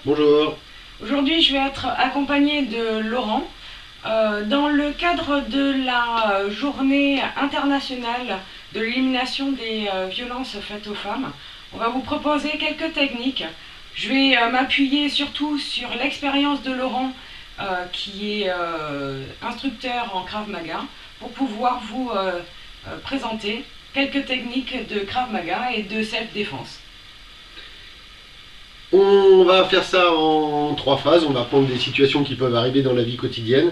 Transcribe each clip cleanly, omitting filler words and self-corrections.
Bonjour. Aujourd'hui, je vais être accompagnée de Laurent dans le cadre de la journée internationale de l'élimination des violences faites aux femmes. On va vous proposer quelques techniques. Je vais m'appuyer surtout sur l'expérience de Laurent, qui est instructeur en Krav Maga, pour pouvoir vous présenter quelques techniques de Krav Maga et de self-défense. On va faire ça en trois phases. On va prendre des situations qui peuvent arriver dans la vie quotidienne.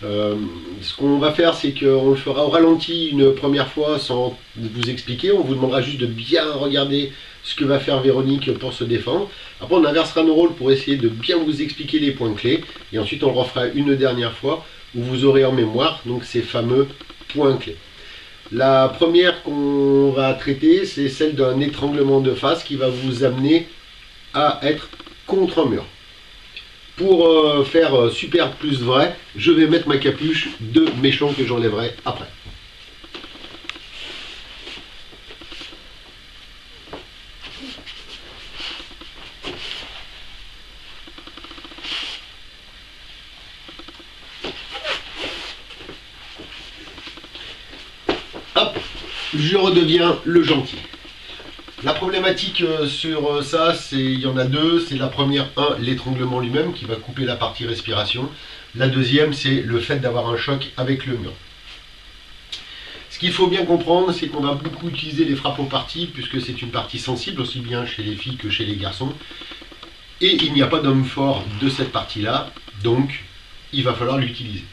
Ce qu'on va faire, c'est qu'on le fera au ralenti une première fois sans vous expliquer. On vous demandera juste de bien regarder ce que va faire Véronique pour se défendre. Après, on inversera nos rôles pour essayer de bien vous expliquer les points clés. Et ensuite, on le refera une dernière fois où vous aurez en mémoire donc ces fameux points clés. La première qu'on va traiter, c'est celle d'un étranglement de face qui va vous amener à être contre un mur. Pour faire super plus vrai, je vais mettre ma capuche de méchant que j'enlèverai après. Hop, je redeviens le gentil. La problématique sur ça, il y en a deux. C'est la première, l'étranglement lui-même qui va couper la partie respiration. La deuxième, c'est le fait d'avoir un choc avec le mur. Ce qu'il faut bien comprendre, c'est qu'on va beaucoup utiliser les frappes aux parties, puisque c'est une partie sensible, aussi bien chez les filles que chez les garçons. Et il n'y a pas d'homme fort de cette partie-là, donc il va falloir l'utiliser.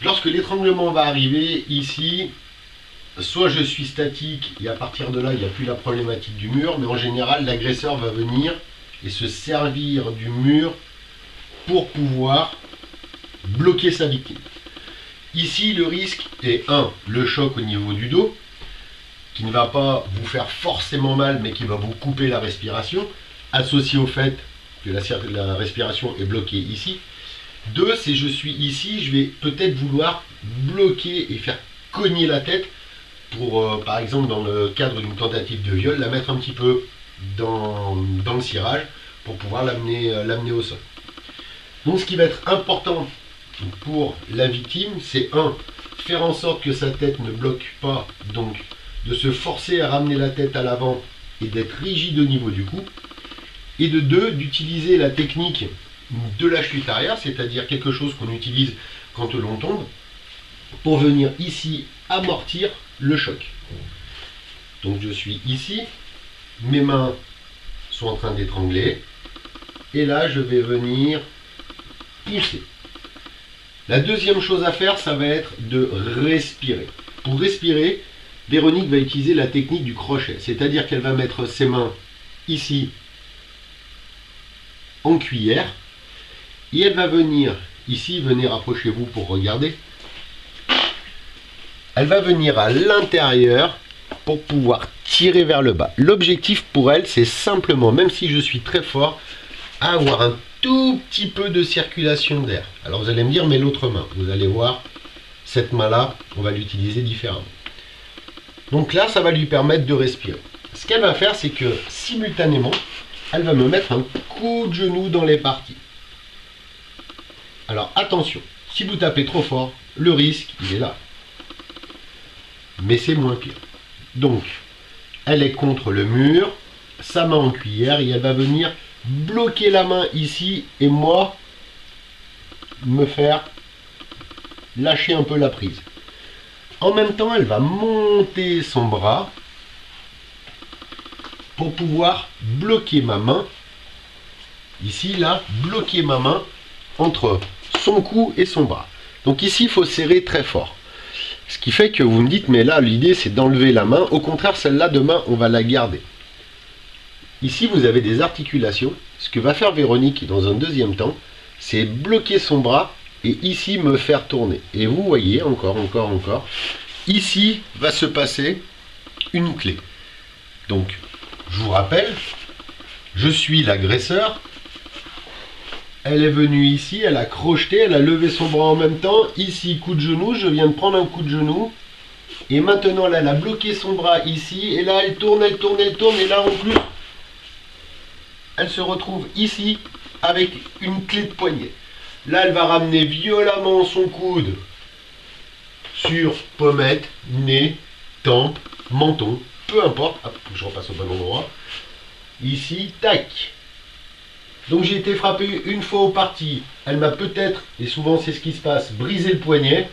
Lorsque l'étranglement va arriver ici, soit je suis statique et à partir de là il n'y a plus la problématique du mur, mais en général l'agresseur va venir et se servir du mur pour pouvoir bloquer sa victime. Ici le risque est le choc au niveau du dos, qui ne va pas vous faire forcément mal mais qui va vous couper la respiration, associé au fait que la respiration est bloquée ici. 2, c'est je suis ici, je vais peut-être vouloir bloquer et faire cogner la tête pour, par exemple, dans le cadre d'une tentative de viol, la mettre un petit peu dans le cirage pour pouvoir l'amener au sol. Donc ce qui va être important pour la victime, c'est faire en sorte que sa tête ne bloque pas, donc de se forcer à ramener la tête à l'avant et d'être rigide au niveau du cou. Et de 2, d'utiliser la technique de la chute arrière, c'est-à-dire quelque chose qu'on utilise quand l'on tombe, pour venir ici amortir le choc. Donc je suis ici, mes mains sont en train d'étrangler, et là je vais venir pousser. La deuxième chose à faire, ça va être de respirer. Pour respirer, Véronique va utiliser la technique du crochet, c'est-à-dire qu'elle va mettre ses mains ici en cuillère, et elle va venir ici, venez rapprochez-vous pour regarder, elle va venir à l'intérieur pour pouvoir tirer vers le bas. L'objectif pour elle, c'est simplement, même si je suis très fort, avoir un tout petit peu de circulation d'air. Alors vous allez me dire, mais l'autre main, vous allez voir, cette main-là, on va l'utiliser différemment. Donc là, ça va lui permettre de respirer. Ce qu'elle va faire, c'est que simultanément, elle va me mettre un coup de genou dans les parties. Alors attention, si vous tapez trop fort, le risque, il est là. Mais c'est moins pire. Donc, elle est contre le mur, sa main en cuillère, et elle va venir bloquer la main ici, et moi, me faire lâcher un peu la prise. En même temps, elle va monter son bras pour pouvoir bloquer ma main, ici, là, bloquer ma main entre son cou et son bras. Donc ici, il faut serrer très fort. Ce qui fait que vous me dites, mais là, l'idée, c'est d'enlever la main. Au contraire, celle-là, demain, on va la garder. Ici, vous avez des articulations. Ce que va faire Véronique dans un deuxième temps, c'est bloquer son bras et ici, me faire tourner. Et vous voyez, encore. Ici, va se passer une clé. Donc, je vous rappelle, je suis l'agresseur. Elle est venue ici, elle a crocheté, elle a levé son bras en même temps. Ici, coup de genou, je viens de prendre un coup de genou. Et maintenant, là, elle a bloqué son bras ici. Et là, elle tourne. Et là, en plus, elle se retrouve ici avec une clé de poignet. Là, elle va ramener violemment son coude sur pommette, nez, tempe, menton, peu importe. Hop, je repasse au bon endroit. Ici, tac. Donc j'ai été frappé une fois au parti. Elle m'a peut-être, et souvent c'est ce qui se passe, brisé le poignet.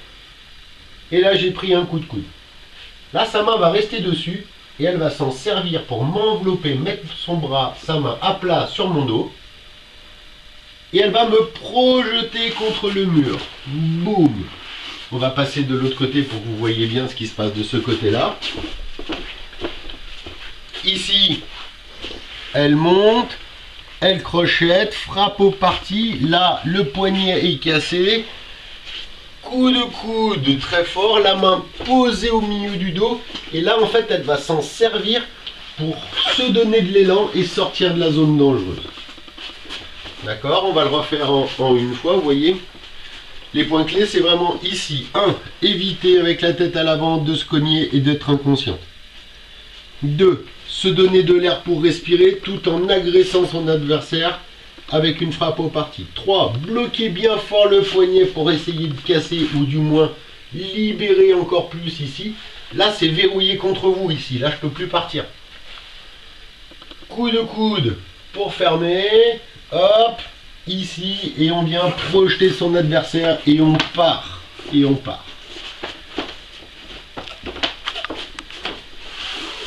Et là, j'ai pris un coup de coude. Là, sa main va rester dessus et elle va s'en servir pour m'envelopper, mettre son bras, sa main à plat sur mon dos. Et elle va me projeter contre le mur. Boum! On va passer de l'autre côté pour que vous voyez bien ce qui se passe de ce côté-là. Ici, elle monte, elle crochette, frappe au parti. Là, le poignet est cassé. Coup de coude très fort, la main posée au milieu du dos. Et là, en fait, elle va s'en servir pour se donner de l'élan et sortir de la zone dangereuse. D'accord, on va le refaire en une fois, vous voyez. Les points clés, c'est vraiment ici. 1. Éviter avec la tête à l'avant de se cogner et d'être inconscient. 2. Se donner de l'air pour respirer tout en agressant son adversaire avec une frappe au parti. 3. Bloquer bien fort le poignet pour essayer de casser ou du moins libérer encore plus ici. Là, c'est verrouillé contre vous ici. Là, je ne peux plus partir. Coup de coude pour fermer. Hop, ici, et on vient projeter son adversaire et on part. Et on part.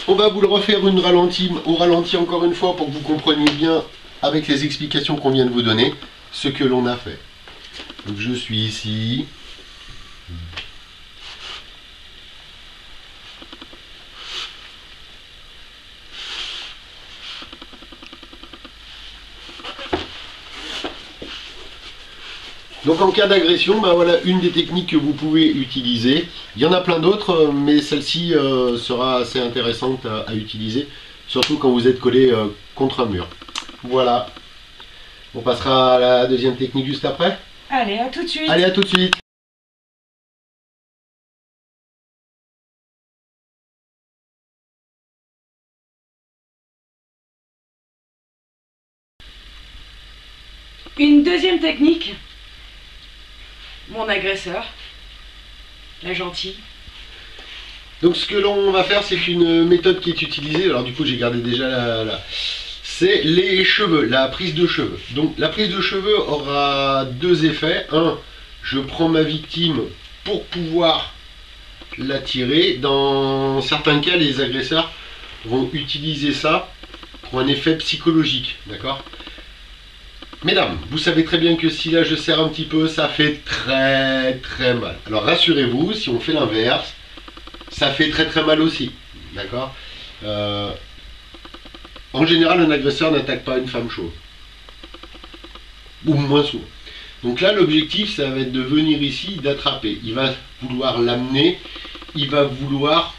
On va vous le refaire au ralenti encore une fois pour que vous compreniez bien avec les explications qu'on vient de vous donner ce que l'on a fait. Donc je suis ici. Donc en cas d'agression, ben voilà une des techniques que vous pouvez utiliser. Il y en a plein d'autres, mais celle-ci sera assez intéressante à utiliser, surtout quand vous êtes collé contre un mur. Voilà. On passera à la deuxième technique juste après. Allez, à tout de suite. Allez, à tout de suite. Une deuxième technique. Mon agresseur, la gentille. Donc ce que l'on va faire, c'est une méthode qui est utilisée. Alors du coup, j'ai gardé déjà c'est les cheveux, la prise de cheveux. Donc la prise de cheveux aura deux effets. Un, je prends ma victime pour pouvoir la tirer. Dans certains cas, les agresseurs vont utiliser ça pour un effet psychologique, d'accord ? Mesdames, vous savez très bien que si là je serre un petit peu, ça fait très très mal. Alors rassurez-vous, si on fait l'inverse, ça fait très très mal aussi, d'accord ? En général, un agresseur n'attaque pas une femme chauve. Ou moins souvent. Donc là, l'objectif, ça va être de venir ici, d'attraper. Il va vouloir l'amener, il va vouloir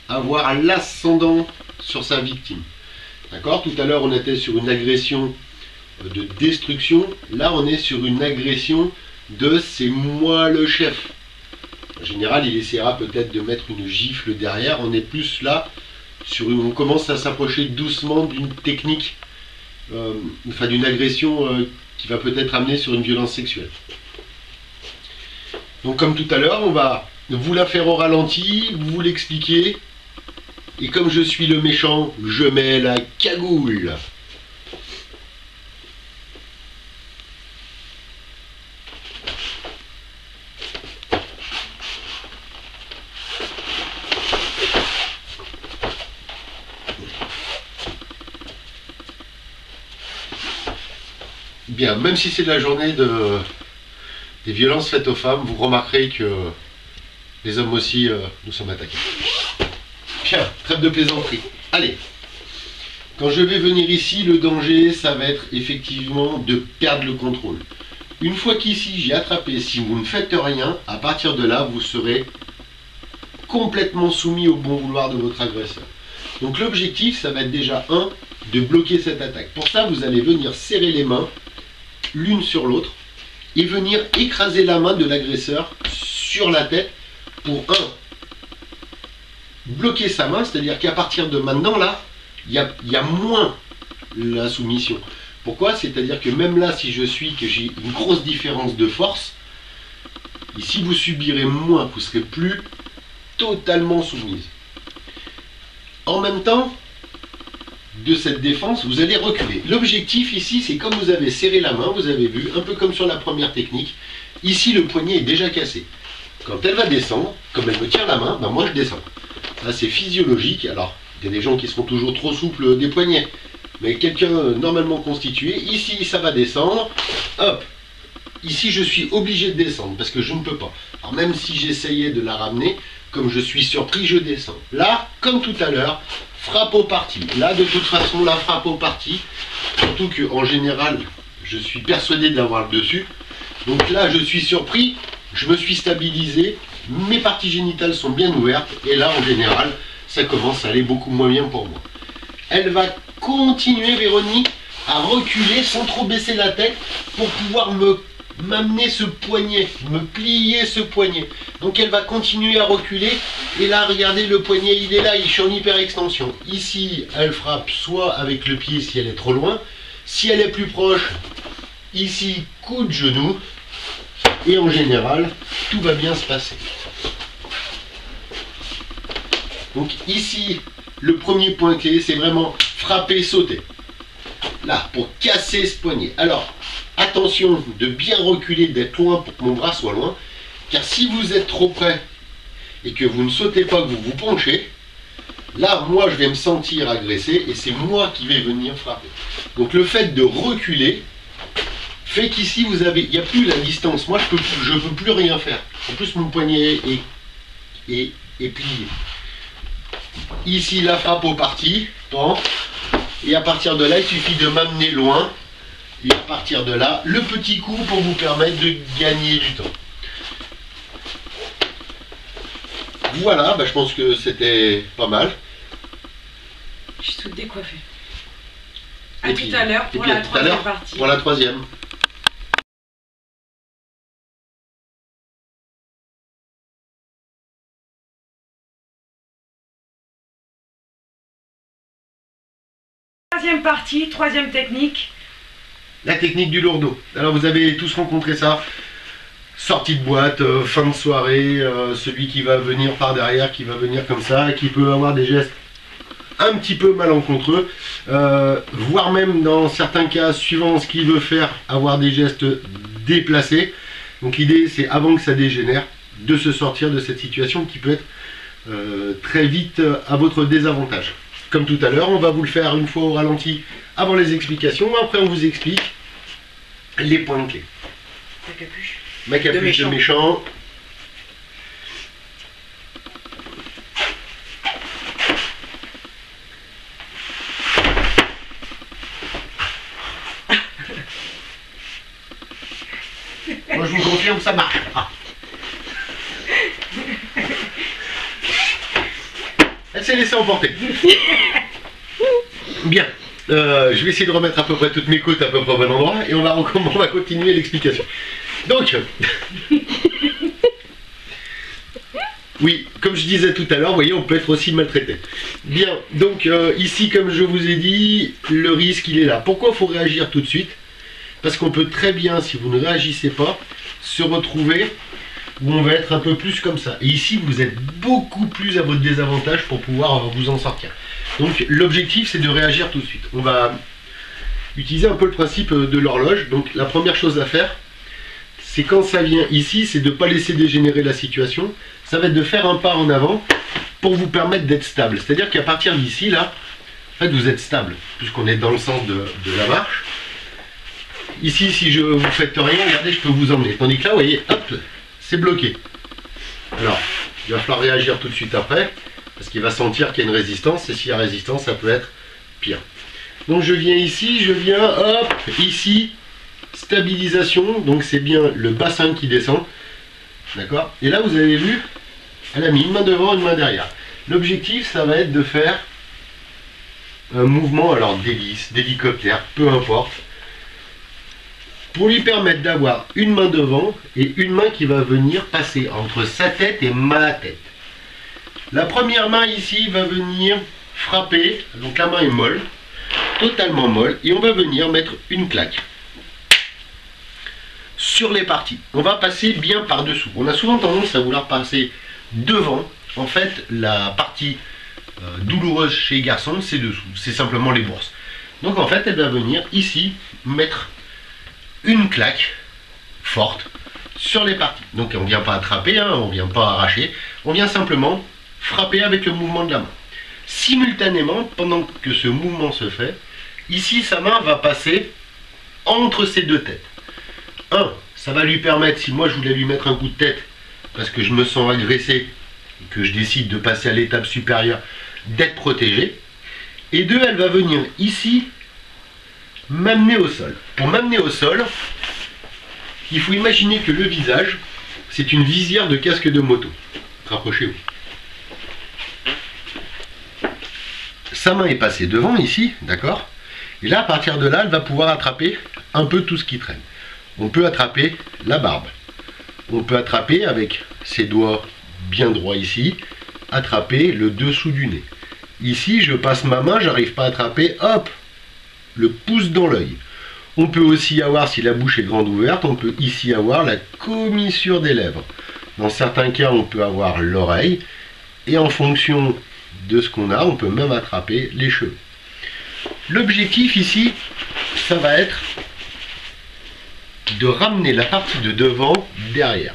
avoir l'ascendant sur sa victime. D'accord ? Tout à l'heure, on était sur une agression de destruction. Là, on est sur une agression de c'est moi le chef. En général, il essaiera peut-être de mettre une gifle derrière. On est plus là sur on commence à s'approcher doucement d'une technique, enfin d'une agression qui va peut-être amener sur une violence sexuelle. Donc comme tout à l'heure, on va vous la faire au ralenti, vous l'expliquer. Et comme je suis le méchant, je mets la cagoule. Bien, même si c'est la journée des violences faites aux femmes, vous remarquerez que les hommes aussi, nous sommes attaqués. Bien, trêve de plaisanterie. Allez, quand je vais venir ici, le danger, ça va être effectivement de perdre le contrôle. Une fois qu'ici, j'ai attrapé, si vous ne faites rien, à partir de là, vous serez complètement soumis au bon vouloir de votre agresseur. Donc l'objectif, ça va être déjà, de bloquer cette attaque. Pour ça, vous allez venir serrer les mains l'une sur l'autre et venir écraser la main de l'agresseur sur la tête pour bloquer sa main, c'est-à-dire qu'à partir de maintenant là, il y a moins la soumission. Pourquoi? C'est-à-dire que même là, si je suis, que j'ai une grosse différence de force, ici vous subirez moins, vous serez plus totalement soumise. En même temps de cette défense, vous allez reculer. L'objectif ici, c'est comme vous avez serré la main, vous avez vu, un peu comme sur la première technique, ici le poignet est déjà cassé. Quand elle va descendre, comme elle me tient la main, ben moi je descends. Là c'est physiologique. Alors, il y a des gens qui seront toujours trop souples des poignets, mais quelqu'un normalement constitué, ici ça va descendre, hop, ici je suis obligé de descendre, parce que je ne peux pas. Alors même si j'essayais de la ramener, comme je suis surpris, je descends. Là, comme tout à l'heure, frappe au parti. Là, de toute façon, la frappe au parti, surtout qu'en général, je suis persuadé de l'avoir le dessus. Donc là, je suis surpris, je me suis stabilisé, mes parties génitales sont bien ouvertes, et là, en général, ça commence à aller beaucoup moins bien pour moi. Elle va continuer, Véronique, à reculer sans trop baisser la tête pour pouvoir m'amener ce poignet, me plier ce poignet. Donc elle va continuer à reculer, et là, regardez, le poignet, il est là, je suis en hyper extension. Ici, elle frappe soit avec le pied si elle est trop loin, si elle est plus proche, ici, coup de genou, et en général, tout va bien se passer. Donc ici, le premier point clé, c'est vraiment frapper, sauter. Là, pour casser ce poignet. Alors, attention de bien reculer, d'être loin pour que mon bras soit loin, car si vous êtes trop près et que vous ne sautez pas, que vous vous penchez, là, moi, je vais me sentir agressé et c'est moi qui vais venir frapper. Donc le fait de reculer fait qu'ici, vous avez, il n'y a plus la distance. Moi, je peux plus rien faire. En plus, mon poignet est plié. Ici, la frappe au parti, et à partir de là, il suffit de m'amener loin, et à partir de là, le petit coup pour vous permettre de gagner du temps. Voilà, bah, je pense que c'était pas mal. Je suis toute décoiffée. À tout à l'heure pour la troisième partie. Pour la troisième. Troisième partie, troisième technique. La technique du lourdeau. Alors vous avez tous rencontré ça. Sortie de boîte, fin de soirée, celui qui va venir par derrière, qui va venir comme ça, qui peut avoir des gestes un petit peu malencontreux, voire même dans certains cas, suivant ce qu'il veut faire, avoir des gestes déplacés. Donc l'idée, c'est avant que ça dégénère, de se sortir de cette situation qui peut être très vite à votre désavantage. Comme tout à l'heure, on va vous le faire une fois au ralenti avant les explications. Après, on vous explique les points clés. Ma capuche. Ma capuche de méchant. Moi, je vous confirme, ça marche. Ah. Elle s'est laissée emporter. Bien. Je vais essayer de remettre à peu près toutes mes côtes à peu près au bon endroit et on va continuer l'explication. Donc, oui, comme je disais tout à l'heure, vous voyez, on peut être aussi maltraité. Bien, donc ici, comme je vous ai dit, le risque, il est là. Pourquoi il faut réagir tout de suite? Parce qu'on peut très bien, si vous ne réagissez pas, se retrouver où on va être un peu plus comme ça. Et ici, vous êtes beaucoup plus à votre désavantage pour pouvoir vous en sortir. Donc l'objectif, c'est de réagir tout de suite. On va utiliser un peu le principe de l'horloge. Donc la première chose à faire, c'est quand ça vient ici, c'est de ne pas laisser dégénérer la situation. Ça va être de faire un pas en avant pour vous permettre d'être stable. C'est-à-dire qu'à partir d'ici, là, en fait, vous êtes stable, puisqu'on est dans le sens de la marche. Ici, si je vous faites rien, regardez, je peux vous emmener. Tandis que là, vous voyez, hop, c'est bloqué. Alors, il va falloir réagir tout de suite après, parce qu'il va sentir qu'il y a une résistance, et s'il y a résistance, ça peut être pire. Donc je viens ici, je viens, hop, ici, stabilisation, donc c'est bien le bassin qui descend, d'accord? Et là, vous avez vu, elle a mis une main devant, une main derrière. L'objectif, ça va être de faire un mouvement, alors d'hélice, d'hélicoptère, peu importe, pour lui permettre d'avoir une main devant et une main qui va venir passer entre sa tête et ma tête. La première main ici va venir frapper, donc la main est molle, totalement molle, et on va venir mettre une claque sur les parties. On va passer bien par-dessous. On a souvent tendance à vouloir passer devant. En fait, la partie douloureuse chez les garçons, c'est dessous. C'est simplement les bourses. Donc en fait, elle va venir ici mettre une claque forte sur les parties. Donc on ne vient pas attraper, hein, on ne vient pas arracher. On vient simplement frapper avec le mouvement de la main. Simultanément, pendant que ce mouvement se fait, ici sa main va passer entre ces deux têtes. Ça va lui permettre, si moi je voulais lui mettre un coup de tête, parce que je me sens agressé, et que je décide de passer à l'étape supérieure, d'être protégé. Et 2, elle va venir ici, m'amener au sol. Pour m'amener au sol, il faut imaginer que le visage, c'est une visière de casque de moto. Rapprochez-vous. Sa main est passée devant ici, d'accord? Et là, à partir de là, elle va pouvoir attraper un peu tout ce qui traîne. On peut attraper la barbe. On peut attraper avec ses doigts bien droits ici, attraper le dessous du nez. Ici, je passe ma main, j'arrive pas à attraper, hop, le pouce dans l'œil. On peut aussi avoir, si la bouche est grande ouverte, on peut ici avoir la commissure des lèvres. Dans certains cas, on peut avoir l'oreille. Et en fonction de ce qu'on a, on peut même attraper les cheveux. L'objectif ici, ça va être de ramener la partie de devant derrière.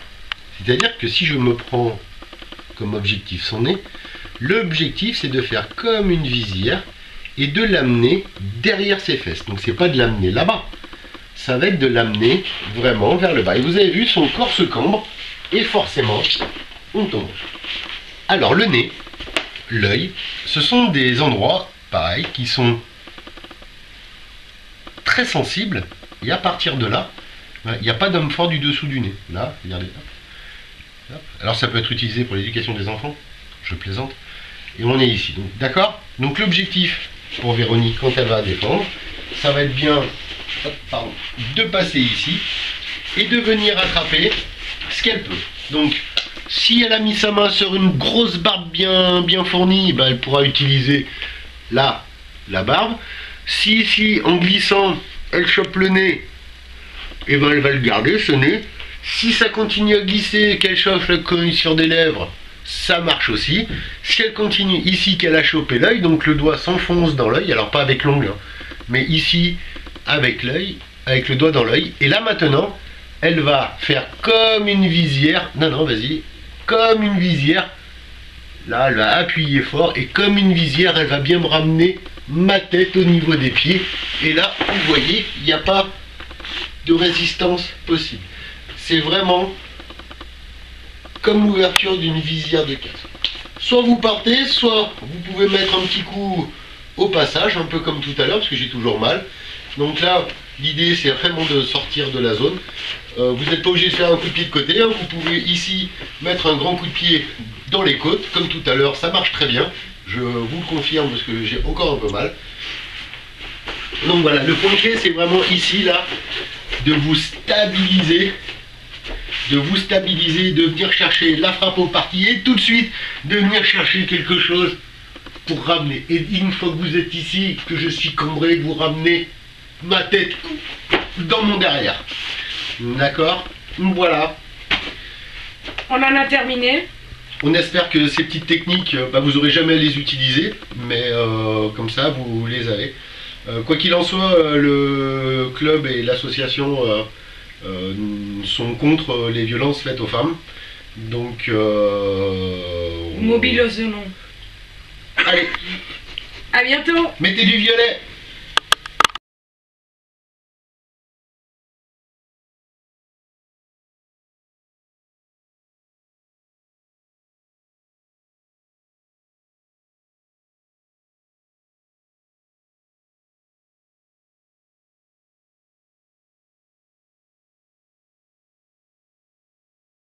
C'est-à-dire que si je me prends comme objectif son nez, l'objectif c'est de faire comme une visière et de l'amener derrière ses fesses. Donc c'est pas de l'amener là-bas, ça va être de l'amener vraiment vers le bas. Et vous avez vu, son corps se cambre et forcément on tombe. Alors le nez, l'œil, ce sont des endroits pareil qui sont très sensibles, et à partir de là, il n'y a pas d'homme fort du dessous du nez. Là, regardez. Alors ça peut être utilisé pour l'éducation des enfants, je plaisante. Et on est ici. D'accord? Donc l'objectif pour Véronique, quand elle va défendre, ça va être bien de passer ici et de venir attraper ce qu'elle peut. Donc si elle a mis sa main sur une grosse barbe bien fournie, ben, elle pourra utiliser là la barbe. Si ici en glissant elle chope le nez, et ben elle va le garder, ce nez. Si ça continue à glisser, qu'elle chauffe la commissure des lèvres, ça marche aussi. Si elle continue ici, qu'elle a chopé l'œil, donc le doigt s'enfonce dans l'œil, alors pas avec l'ongle, hein, mais ici avec l'œil, avec le doigt dans l'œil. Et là maintenant, elle va faire comme une visière. Non, vas-y. Comme une visière. Là, elle va appuyer fort et comme une visière, elle va bien me ramener ma tête au niveau des pieds. Et là, vous voyez, il n'y a pas de résistance possible. C'est vraiment comme l'ouverture d'une visière de casque. Soit vous partez, soit vous pouvez mettre un petit coup au passage, un peu comme tout à l'heure, parce que j'ai toujours mal. Donc là, l'idée c'est vraiment de sortir de la zone. Vous n'êtes pas obligé de faire un coup de pied de côté, hein. Vous pouvez ici mettre un grand coup de pied dans les côtes, comme tout à l'heure, ça marche très bien. Je vous le confirme parce que j'ai encore un peu mal. Donc voilà, le point clé c'est vraiment ici, là, de vous stabiliser, de venir chercher la frappe au parti et tout de suite de venir chercher quelque chose pour ramener. Et une fois que vous êtes ici, que je suis cambré, vous ramenez ma tête dans mon derrière. D'accord? Voilà. On en a terminé. On espère que ces petites techniques, vous n'aurez jamais à les utiliser, mais comme ça, vous les avez. Quoi qu'il en soit, le club et l'association sont contre les violences faites aux femmes. Donc... Mobilisons-nous. Allez, à bientôt. mettez du violet.